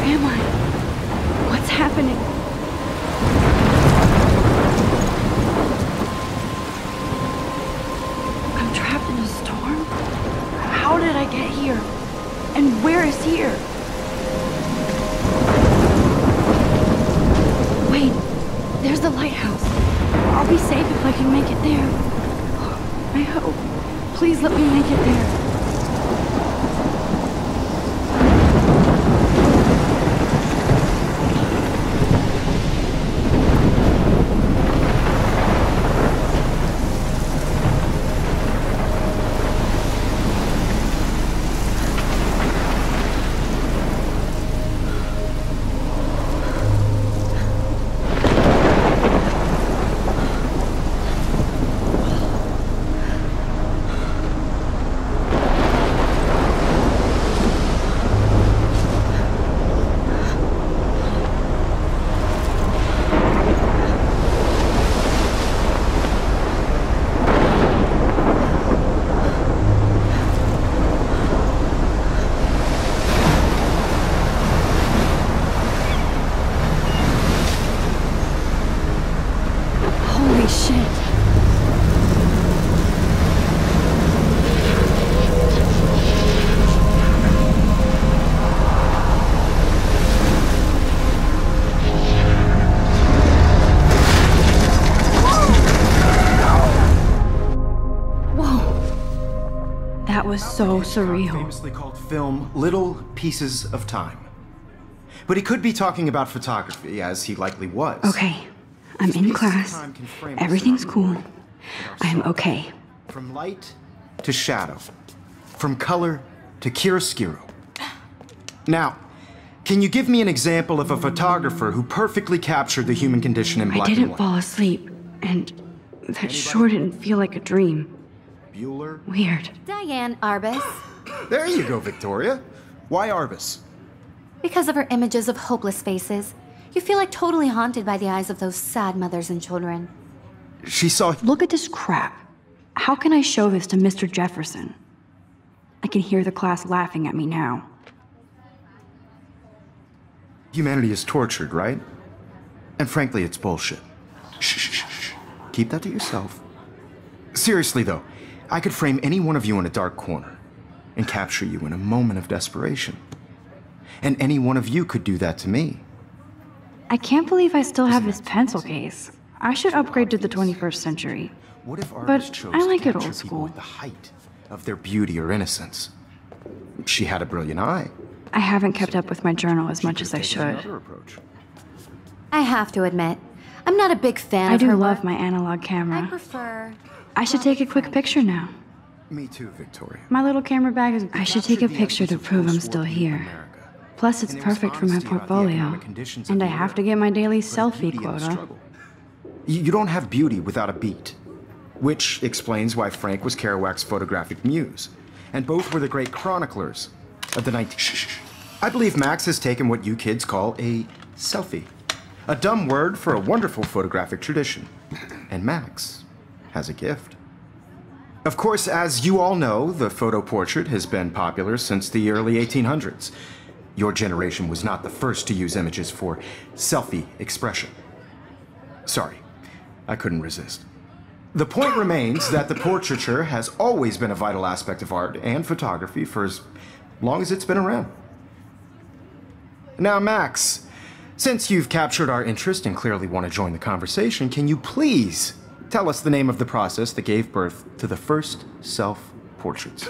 Where am I? What's happening? I'm trapped in a storm? How did I get here? And where is here? Wait, there's the lighthouse. I'll be safe if I can make it there. I hope. Please let me make it there. Was so surreal. Famously called film Little Pieces of Time. But he could be talking about photography, as he likely was. Okay, I'm in class. Everything's cool. I'm okay. From light to shadow. From color to chiaroscuro. Now, can you give me an example of a photographer who perfectly captured the human condition in black and white? I didn't fall asleep, and that sure didn't feel like a dream. Bueller? Weird. Diane Arbus. There you go, Victoria. Why Arbus? Because of her images of hopeless faces. You feel like totally haunted by the eyes of those sad mothers and children. She saw... Look at this crap. How can I show this to Mr. Jefferson? I can hear the class laughing at me now. Humanity is tortured, right? And frankly, it's bullshit. Shh, shh, shh. Keep that to yourself. Seriously, though, I could frame any one of you in a dark corner and capture you in a moment of desperation. And any one of you could do that to me. I can't believe I still have this pencil case. I should upgrade to the 21st century. What if But artists chose I like to it capture old people school. at the height of their beauty or innocence? She had a brilliant eye. I haven't kept up with my journal as much as I Take should. another approach. I have to admit, I'm not a big fan I of her do love work. my analog I camera. prefer... I should take a quick picture now. Me too, Victoria. My little camera bag is... I should take a Captured the picture to essence of prove I'm post-war still people in here. America. Plus, it's And it was perfect for my honesty about the portfolio. economic conditions of And I the have era, to get my daily but the selfie beauty of the quota. struggle. You don't have beauty without a beat. Which explains why Frank was Kerouac's photographic muse. And both were the great chroniclers of the 19... I believe Max has taken what you kids call a selfie. A dumb word for a wonderful photographic tradition. And Max has a gift. Of course, as you all know, the photo portrait has been popular since the early 1800s. Your generation was not the first to use images for selfie expression. Sorry, I couldn't resist. The point remains that the portraiture has always been a vital aspect of art and photography for as long as it's been around. Now, Max, since you've captured our interest and clearly want to join the conversation, can you please tell us the name of the process that gave birth to the first self-portraits?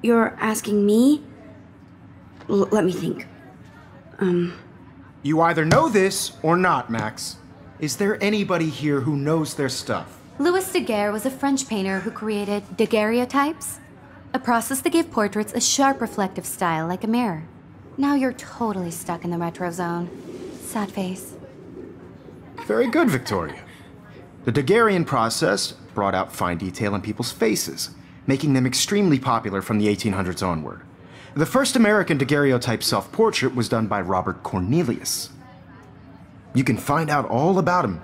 You're asking me? Let me think. You either know this or not, Max. Is there anybody here who knows their stuff? Louis Daguerre was a French painter who created daguerreotypes, a process that gave portraits a sharp reflective style like a mirror. Now you're totally stuck in the retro zone. Sad face. Very good, Victoria. The Daguerrean process brought out fine detail in people's faces, making them extremely popular from the 1800s onward. The first American daguerreotype self-portrait was done by Robert Cornelius. You can find out all about him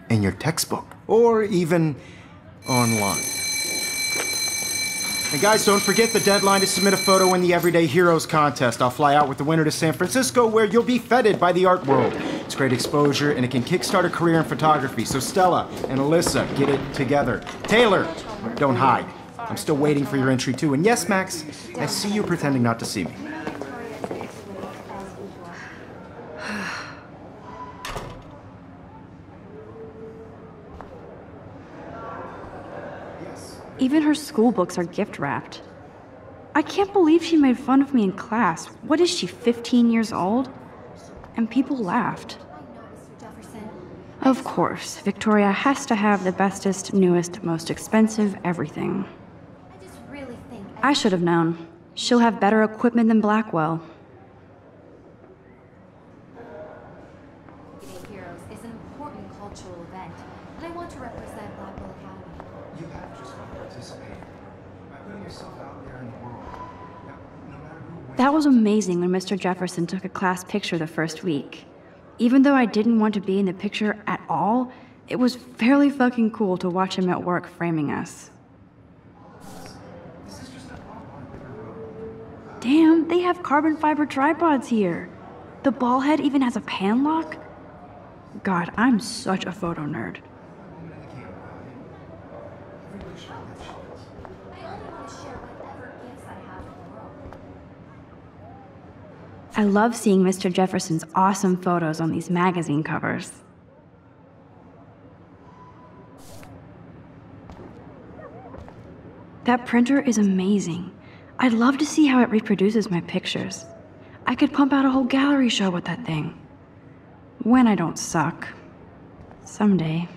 in your textbook, or even online. And guys, don't forget the deadline to submit a photo in the Everyday Heroes contest. I'll fly out with the winner to San Francisco, where you'll be feted by the art world. It's great exposure, and it can kickstart a career in photography. So Stella and Alyssa, get it together. Taylor, don't hide. I'm still waiting for your entry too. And yes, Max, I see you pretending not to see me. Even her school books are gift-wrapped. I can't believe she made fun of me in class. What is she, 15 years old? And people laughed. Of course, Victoria has to have the bestest, newest, most expensive everything. I should have known. She'll have better equipment than Blackwell. Heroes is an important cultural event, and I want to represent Blackwell Academy. You have just participated by putting yourself out there in the world. No matter who wins. That was amazing when Mr. Jefferson took a class picture the first week. Even though I didn't want to be in the picture at all, it was fairly fucking cool to watch him at work framing us. Damn, they have carbon fiber tripods here. The ball head even has a pan lock. God, I'm such a photo nerd. I love seeing Mr. Jefferson's awesome photos on these magazine covers. That printer is amazing. I'd love to see how it reproduces my pictures. I could pump out a whole gallery show with that thing. When I don't suck. Someday.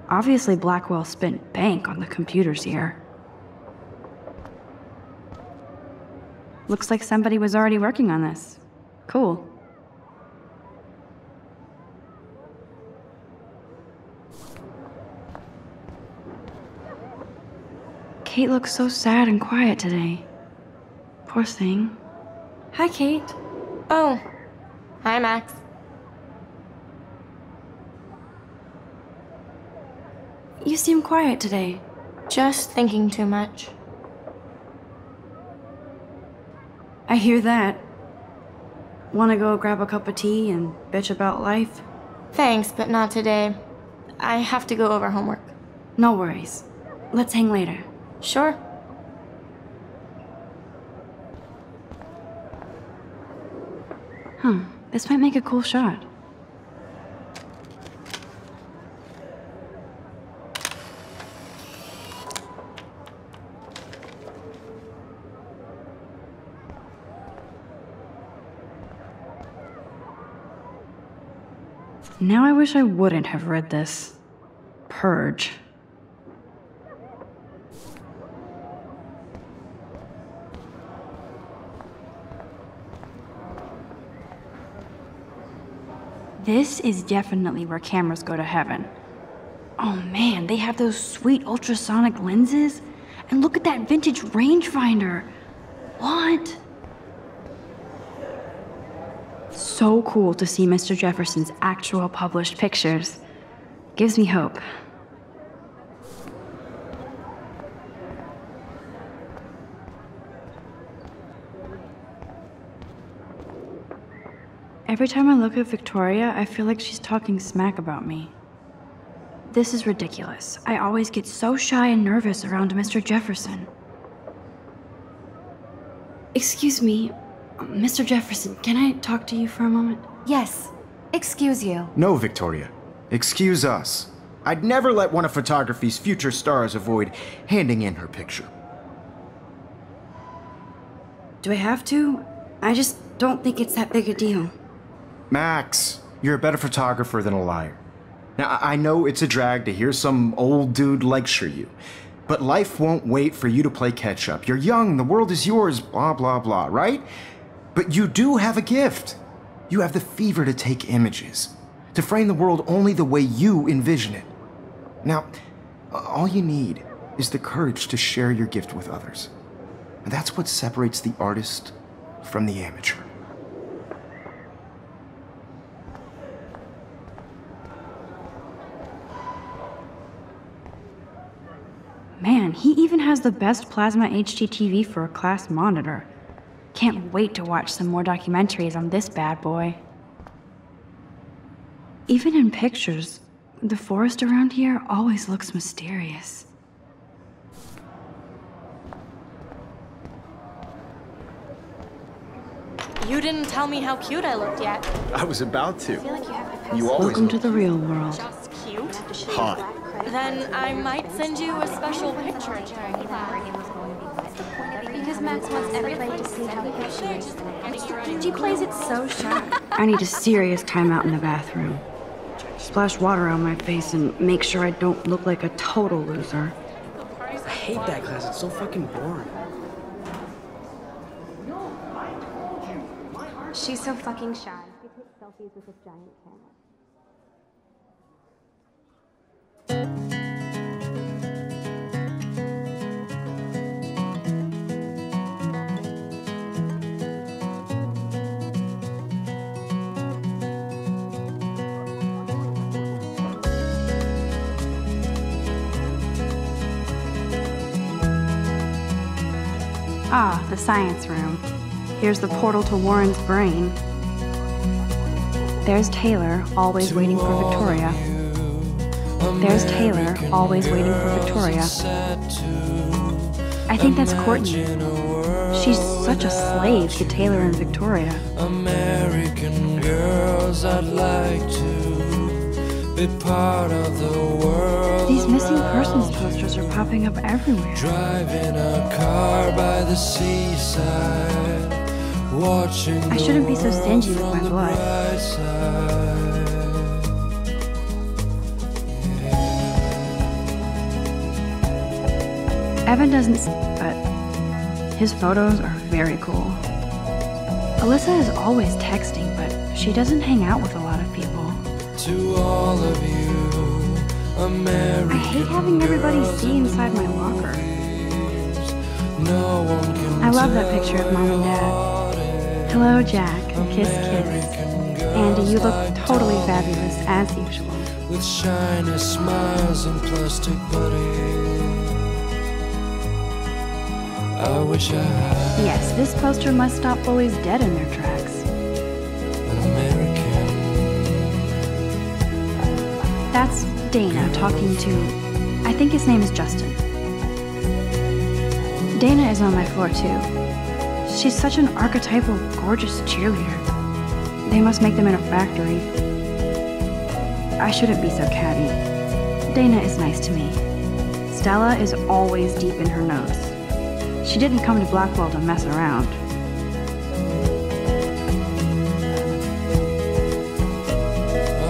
Obviously, Blackwell spent bank on the computers here. Looks like somebody was already working on this. Cool. Kate looks so sad and quiet today. Poor thing. Hi, Kate. Oh, hi, Max. You seem quiet today. Just thinking too much. I hear that. Wanna go grab a cup of tea and bitch about life? Thanks, but not today. I have to go over homework. No worries. Let's hang later. Sure. This might make a cool shot. Now I wish I wouldn't have read this. Purge. This is definitely where cameras go to heaven. Oh man, they have those sweet ultrasonic lenses. And look at that vintage rangefinder. What? So cool to see Mr. Jefferson's actual published pictures. Gives me hope. Every time I look at Victoria, I feel like she's talking smack about me. This is ridiculous. I always get so shy and nervous around Mr. Jefferson. Excuse me, Mr. Jefferson, can I talk to you for a moment? Yes. Excuse you. No, Victoria. Excuse us. I'd never let one of photography's future stars avoid handing in her picture. Do I have to? I just don't think it's that big a deal. Max, you're a better photographer than a liar. Now, I know it's a drag to hear some old dude lecture you, but life won't wait for you to play catch-up. You're young, the world is yours, blah, blah, blah, right? But you do have a gift. You have the fever to take images, to frame the world only the way you envision it. Now, all you need is the courage to share your gift with others. And that's what separates the artist from the amateur. Man, he even has the best plasma HDTV for a class monitor. Can't wait to watch some more documentaries on this bad boy. Even in pictures, the forest around here always looks mysterious. You didn't tell me how cute I looked yet. I was about to. I feel like you have to You always Welcome to the real world. Just cute? hot. Then I might send you a special picture. Because Max wants everybody to see how hip she is. She plays it so sharp. I need a serious timeout in the bathroom. Splash water on my face and make sure I don't look like a total loser. I hate that class. It's so fucking boring. She's so fucking shy. She takes selfies with this giant camera. Ah, the science room. Here's the portal to Warren's brain. There's Taylor, always waiting for Victoria. There's Taylor, always waiting for Victoria. I think that's Courtney. She's such a slave to Taylor and Victoria. American girls, I'd like to be part of the world. These missing persons posters are popping up everywhere. Driving a car by the seaside, watching I shouldn't be so stingy with my blood. Evan doesn't, but his photos are very cool. Alyssa is always texting, but she doesn't hang out with a lot of people. To all of you, American I hate having everybody see inside my locker. No one can I love that picture of Mom and Dad. Hello, Jack. Kiss, kiss. Andy, you look totally fabulous, as usual. with shiny smiles and plastic buddies. I wish I had Yes, this poster must stop bullies dead in their tracks. an American. That's Dana talking to, I think his name is Justin. Dana is on my floor too. She's such an archetypal, gorgeous cheerleader. They must make them in a factory. I shouldn't be so catty. Dana is nice to me. Stella is always deep in her nose. She didn't come to Blackwell to mess around.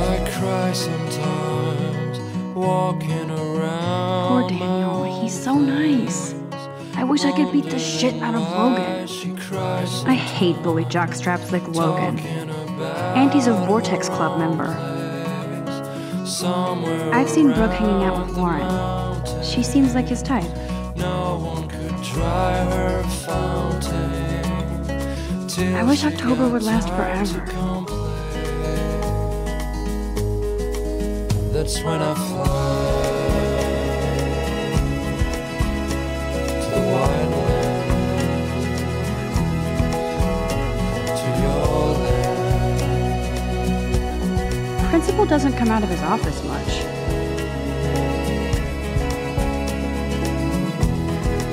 I cry sometimes walking around. Poor Daniel, he's so nice. I wish I could beat the shit out of Logan. She cries I hate bully jockstraps like Logan. And he's a Vortex Club member. somewhere. I've seen Brooke hanging out with Warren. She seems like his type. No one could dry her fountain. Till I wish she October would last tried to forever. complain. That's when I fly to the wildland, to your land. Principal doesn't come out of his office much.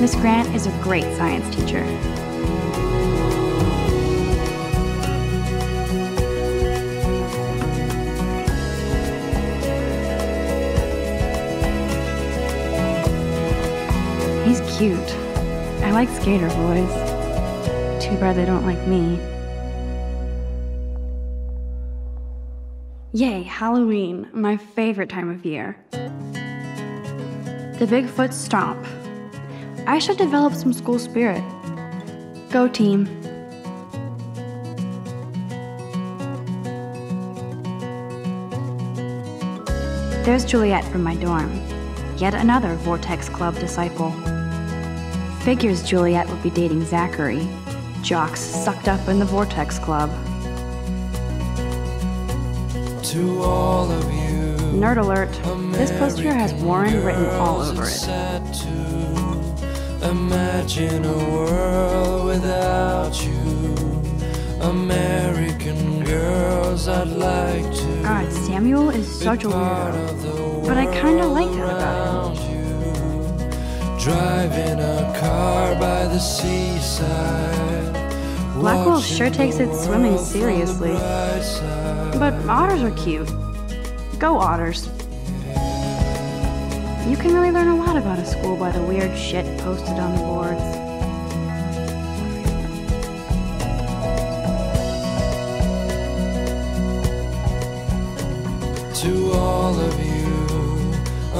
Miss Grant is a great science teacher. He's cute. I like skater boys. Too bad they don't like me. Yay, Halloween, my favorite time of year. The Bigfoot Stomp. I should develop some school spirit. Go team. There's Juliet from my dorm. Yet another Vortex Club disciple. Figures Juliet would be dating Zachary. Jocks sucked up in the Vortex Club. To all of you Nerd alert. This poster has Warren written all over it. Imagine a world without you. American girls, I'd like to. God, Samuel is such a weirdo. But I kinda like that about him. Driving a car by the seaside. Blackwell sure takes its swimming seriously. But otters are cute. Go otters. You can really learn a lot about a school by the weird shit posted on the boards. To all of you,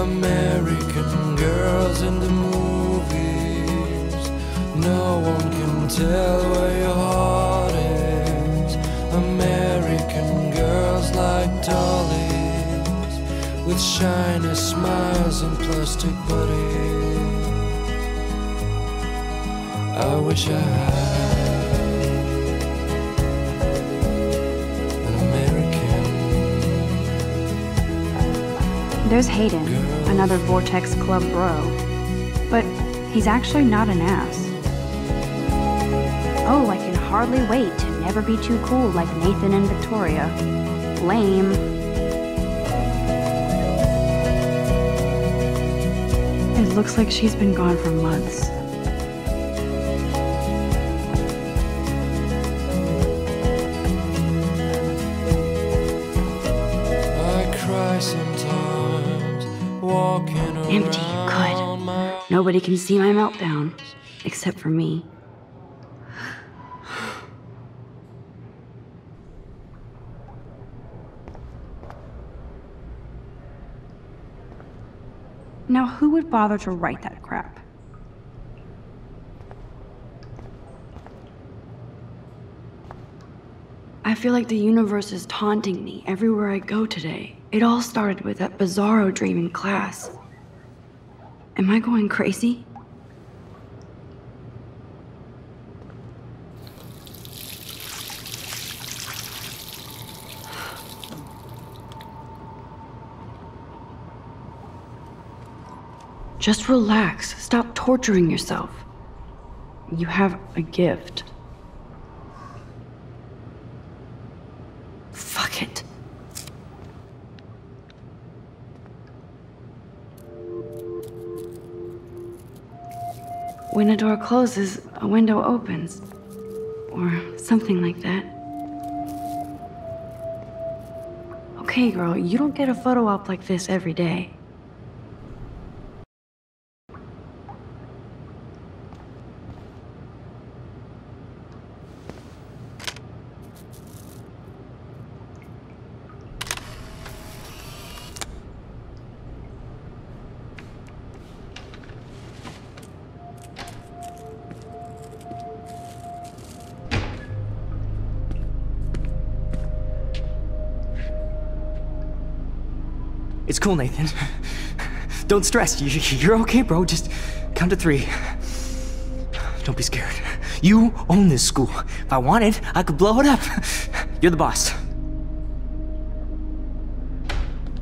American girls in the movies, no one can tell where your heart is. American girls like dollies, with shiny smiles and plastic bodies. I wish I had an American. There's Hayden, another Vortex Club bro. But he's actually not an ass. Oh, I can hardly wait to never be too cool like Nathan and Victoria. Lame. It looks like she's been gone for months. I cry sometimes, walking Empty, around good. my Nobody can see my meltdown, except for me. Now, who would bother to write that crap? I feel like the universe is taunting me everywhere I go today. It all started with that bizarro dream in class. Am I going crazy? Just relax. Stop torturing yourself. You have a gift. Fuck it. When a door closes, a window opens. Or something like that. Okay, girl, you don't get a photo op like this every day. It's cool, Nathan. Don't stress. You're okay, bro. Just count to 3. Don't be scared. You own this school. If I wanted, I could blow it up. You're the boss.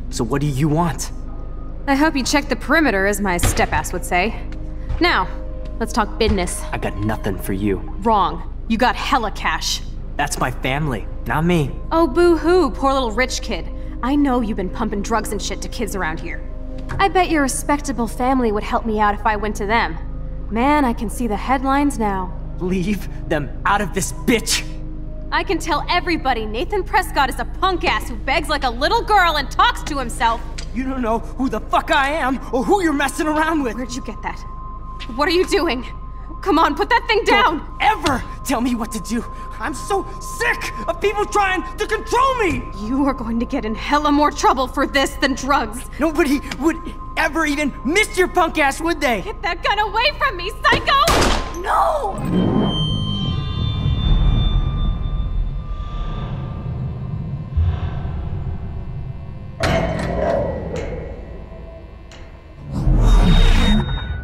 So what do you want? I hope you checked the perimeter, as my step-ass would say. Now, let's talk business. I got nothing for you. Wrong. You got hella cash. That's my family, not me. Oh, boo-hoo, poor little rich kid. I know you've been pumping drugs and shit to kids around here. I bet your respectable family would help me out if I went to them. Man, I can see the headlines now. Leave them out of this bitch! I can tell everybody Nathan Prescott is a punk ass who begs like a little girl and talks to himself. You don't know who the fuck I am or who you're messing around with. Where'd you get that? What are you doing? Come on, put that thing down! Don't ever tell me what to do! I'm so sick of people trying to control me! You are going to get in hella more trouble for this than drugs. Nobody would ever even miss your punk ass, would they? Get that gun away from me, psycho! No!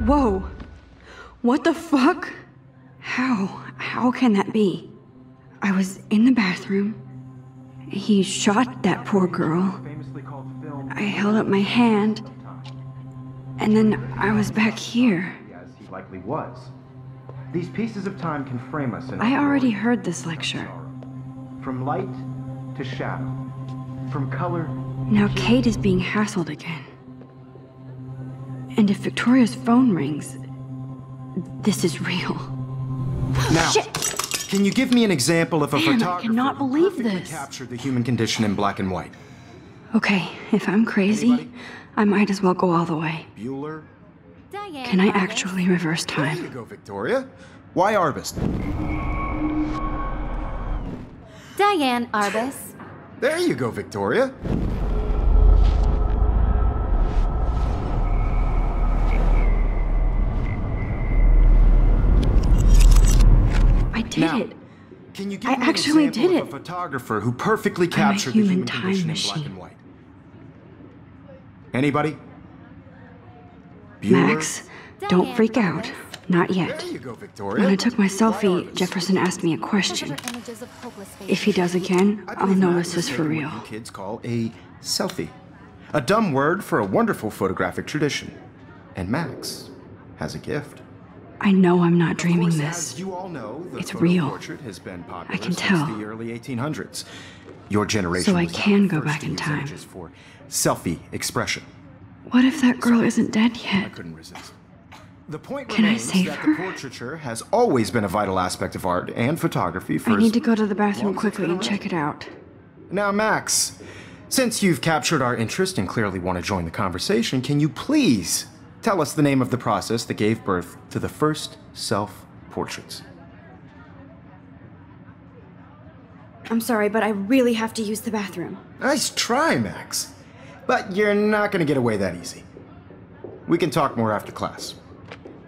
Whoa. What the fuck? How can that be? I was in the bathroom. He shot that poor girl. I held up my hand, and then I was back here. As he likely was. These pieces of time can frame us in... I already heard this lecture. From light to shadow. From color... Now Kate is being hassled again. And if Victoria's phone rings, this is real. Now, Shit. Can you give me an example of a Man, I photographer cannot who believe perfectly this. captured the human condition in black and white? Okay, if I'm crazy, Anybody? I might as well go all the way. Bueller? Diane Can I Arbus. actually reverse There you time? go, Victoria. Why Arbus? Diane Arbus. There you go, Victoria. I did Now, it. Can you give I me actually an example did of it. a photographer who perfectly I'm a captured the human human time condition in black machine. and white? Anybody? Bueller? Max, don't freak out. Not yet. There you go, Victoria. When I took my Why selfie, Arbus? Jefferson asked me a question. Cover images of hopeless faces. If he does again, I I'll believe know Max this is for taking real. what you kids call a selfie. A dumb word for a wonderful photographic tradition. And Max has a gift. I know I'm not Of dreaming course, this. As you all know, the It's photo real. portrait has been popular I can since tell. the early 1800s. Your generation So I was not can the go first back to in use time. images for selfie expression. What if that girl isn't dead I yet? couldn't resist. The point Can I remains save that her? the portraiture has always been a vital aspect of art and photography for I as need to go to the bathroom long as it's quickly been and around. check it out. Now, Max, since you've captured our interest and clearly want to join the conversation, can you please tell us the name of the process that gave birth to the first self-portraits? I'm sorry, but I really have to use the bathroom. Nice try, Max. But you're not going to get away that easy. We can talk more after class.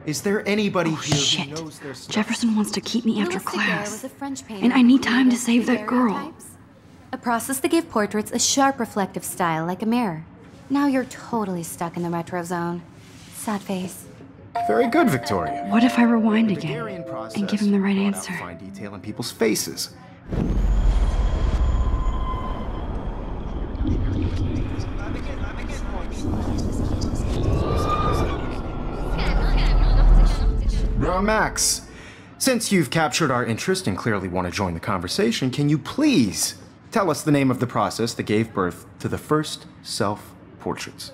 Is there anybody Oh, here shit. who knows their stuff? Jefferson wants to keep me after Louis Daguerre class. was a French painter And I who need time to created save that girl. daguerreotypes, a process that gave portraits a sharp reflective style like a mirror. Now you're totally stuck in the retro zone. Sad face. Very good, Victoria. What if I rewind The again Daguerrean process and give him the right brought out answer? fine detail in people's faces. Now, Max, since you've captured our interest and clearly want to join the conversation, can you please tell us the name of the process that gave birth to the first self-portraits?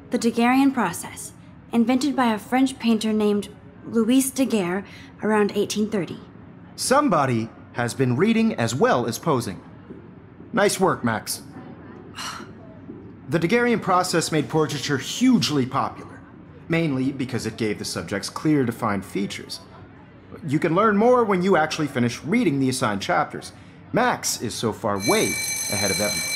The Daguerrean process, invented by a French painter named Louis Daguerre around 1830. Somebody has been reading as well as posing. Nice work, Max. The Daguerrean process made portraiture hugely popular, mainly because it gave the subjects clear, defined features. You can learn more when you actually finish reading the assigned chapters. Max is so far way ahead of everyone.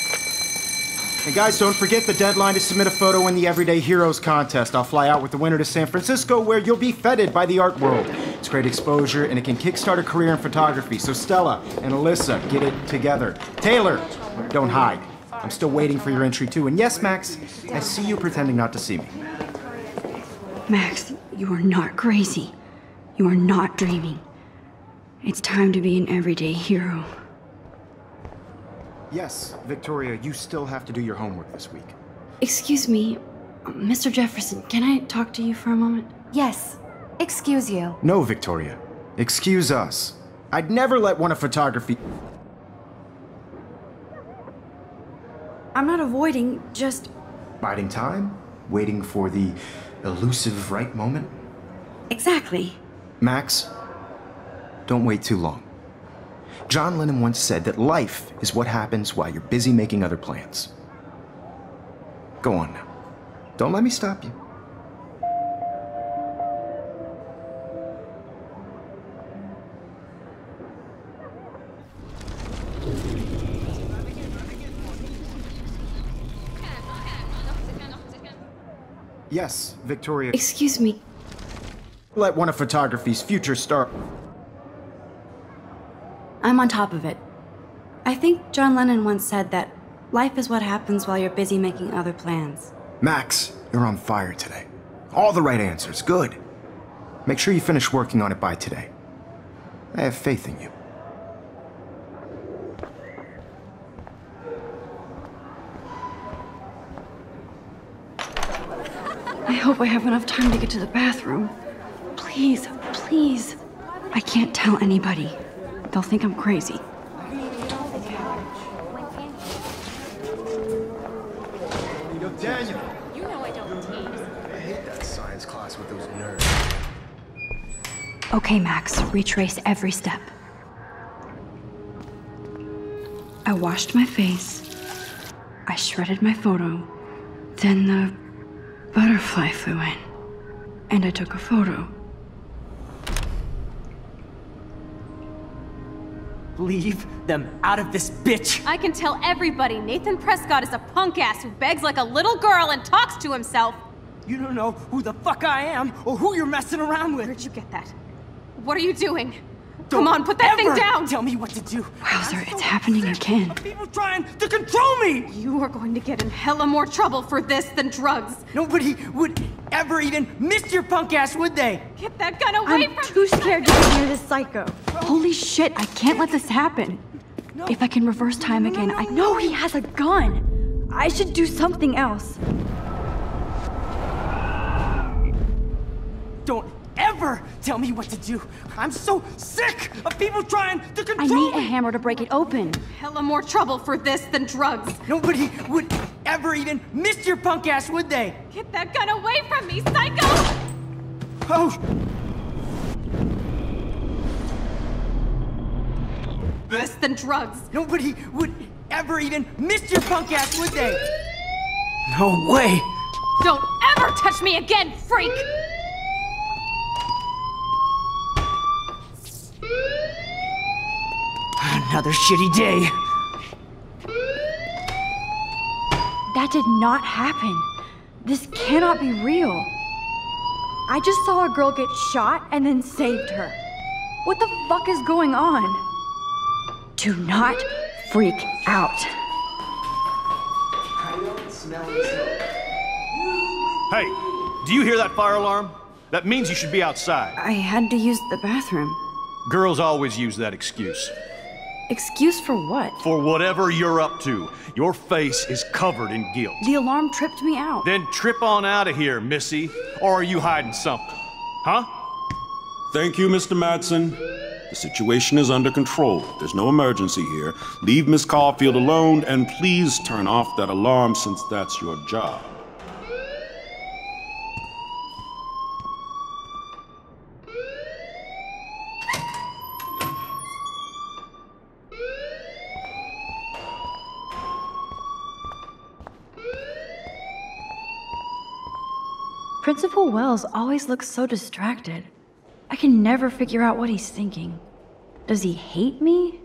And guys, don't forget the deadline to submit a photo in the Everyday Heroes contest. I'll fly out with the winner to San Francisco, where you'll be feted by the art world. It's great exposure, and it can kickstart a career in photography. So Stella and Alyssa, get it together. Taylor, don't hide. I'm still waiting for your entry too. And yes, Max, I see you pretending not to see me. Max, you are not crazy. You are not dreaming. It's time to be an everyday hero. Yes, Victoria, you still have to do your homework this week. Excuse me, Mr. Jefferson, can I talk to you for a moment? Yes. Excuse you. No, Victoria. Excuse us. I'd never let one of photography... I'm not avoiding, just... Biding time? Waiting for the elusive right moment? Exactly. Max, don't wait too long. John Lennon once said that life is what happens while you're busy making other plans. Go on now. Don't let me stop you. Yes, Victoria. Excuse me. Let one of photography's future stars. I'm on top of it. I think John Lennon once said that life is what happens while you're busy making other plans. Max, you're on fire today. All the right answers. Good. Make sure you finish working on it by today. I have faith in you. I hope I have enough time to get to the bathroom. Please, please. I can't tell anybody. They'll think I'm crazy. Yo, Daniel. You know I don't tease. I hate that science class with those nerds. Okay, Max, retrace every step. I washed my face. I shredded my photo. Then the butterfly flew in. And I took a photo. Leave them out of this bitch! I can tell everybody Nathan Prescott is a punk ass who begs like a little girl and talks to himself. You don't know who the fuck I am or who you're messing around with. Where'd you get that? What are you doing? Don't Come on, put that thing ever down! Tell me what to do. Wowzer, it's happening again. Of people trying to control me! You are going to get in hella more trouble for this than drugs. Nobody would ever even miss your punk ass, would they? Get that gun away I'm from too scared to get near this psycho. Holy shit, I can't let this happen. If I can reverse time again, I know he has a gun. I should do something else. Don't ever tell me what to do. I'm so sick of people trying to control I need a me. hammer to break it open. hella more trouble for this than drugs. Nobody would ever even miss your punk ass, would they? Get that gun away from me, psycho! Oh! This than drugs. Nobody would ever even miss your punk ass, would they? No way! Don't ever touch me again, freak! Another shitty day. That did not happen. This cannot be real. I just saw a girl get shot and then saved her. What the fuck is going on? Do not freak out. Hey, do you hear that fire alarm? That means you should be outside. I had to use the bathroom. Girls always use that excuse. Excuse for what? For whatever you're up to, your face is covered in guilt. The alarm tripped me out. Then trip on out of here, Missy. Or are you hiding something? Huh? Thank you, Mr. Madsen. The situation is under control. There's no emergency here. Leave Miss Caulfield alone, and please turn off that alarm since that's your job. Principal Wells always looks so distracted. I can never figure out what he's thinking. Does he hate me?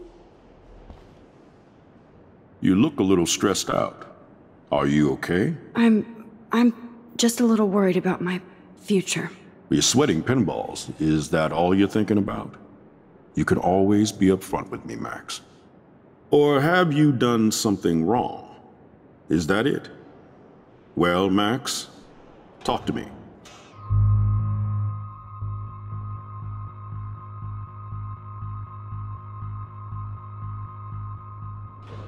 You look a little stressed out. Are you okay? I'm just a little worried about my future. You're sweating pinballs. Is that all you're thinking about? You can always be upfront with me, Max. Or have you done something wrong? Is that it? Well, Max, talk to me.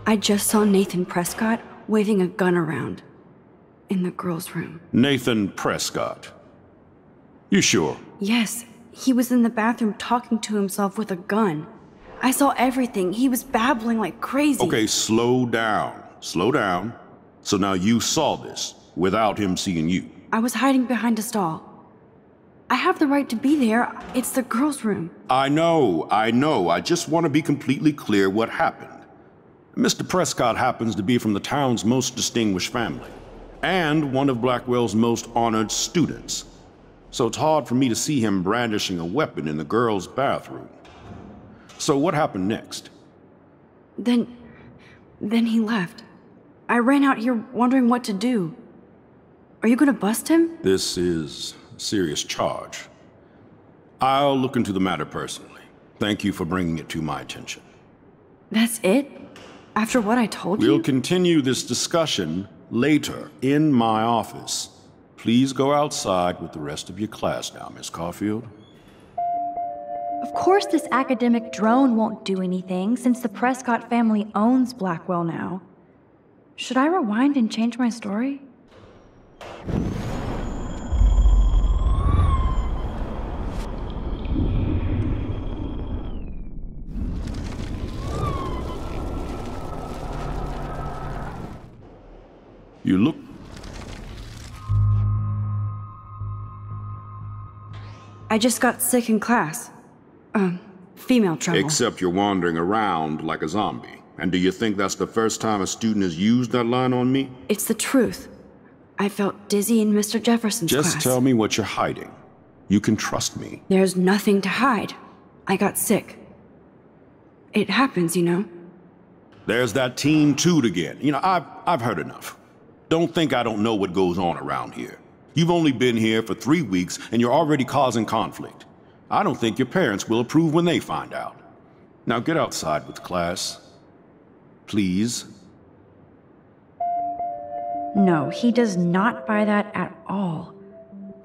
I just saw Nathan Prescott waving a gun around in the girls' room. Nathan Prescott. You sure? Yes, he was in the bathroom talking to himself with a gun. I saw everything. He was babbling like crazy. Okay, slow down. Slow down. So now you saw this without him seeing you. I was hiding behind a stall. I have the right to be there. It's the girls' room. I know. I just want to be completely clear what happened. Mr. Prescott happens to be from the town's most distinguished family, and one of Blackwell's most honored students. So it's hard for me to see him brandishing a weapon in the girls' bathroom. So what happened next? Then he left. I ran out here wondering what to do. Are you gonna bust him? This is a serious charge. I'll look into the matter personally. Thank you for bringing it to my attention. That's it? After what I told you? We'll continue this discussion later in my office. Please go outside with the rest of your class now, Miss Caulfield. Of course this academic drone won't do anything since the Prescott family owns Blackwell now. Should I rewind and change my story? You look... I just got sick in class. Female trouble. Except you're wandering around like a zombie. And do you think that's the first time a student has used that line on me? It's the truth. I felt dizzy in Mr. Jefferson's class. Just tell me what you're hiding. You can trust me. There's nothing to hide. I got sick. It happens, you know. There's that Team 2 again. You know, I've heard enough. Don't think I don't know what goes on around here. You've only been here for 3 weeks, and you're already causing conflict. I don't think your parents will approve when they find out. Now get outside with class. Please. No, he does not buy that at all.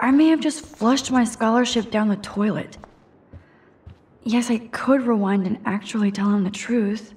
I may have just flushed my scholarship down the toilet. Yes, I could rewind and actually tell him the truth.